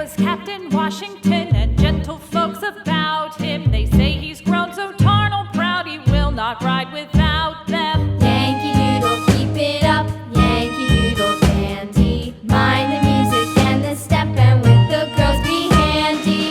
was Captain Washington, and gentle folks about him, they say he's grown so tarnal proud he will not ride without them. Yankee Doodle, keep it up, Yankee Doodle dandy. Mind the music and the step, and with the girls be handy.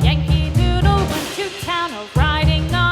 Yankee Doodle went to town a riding on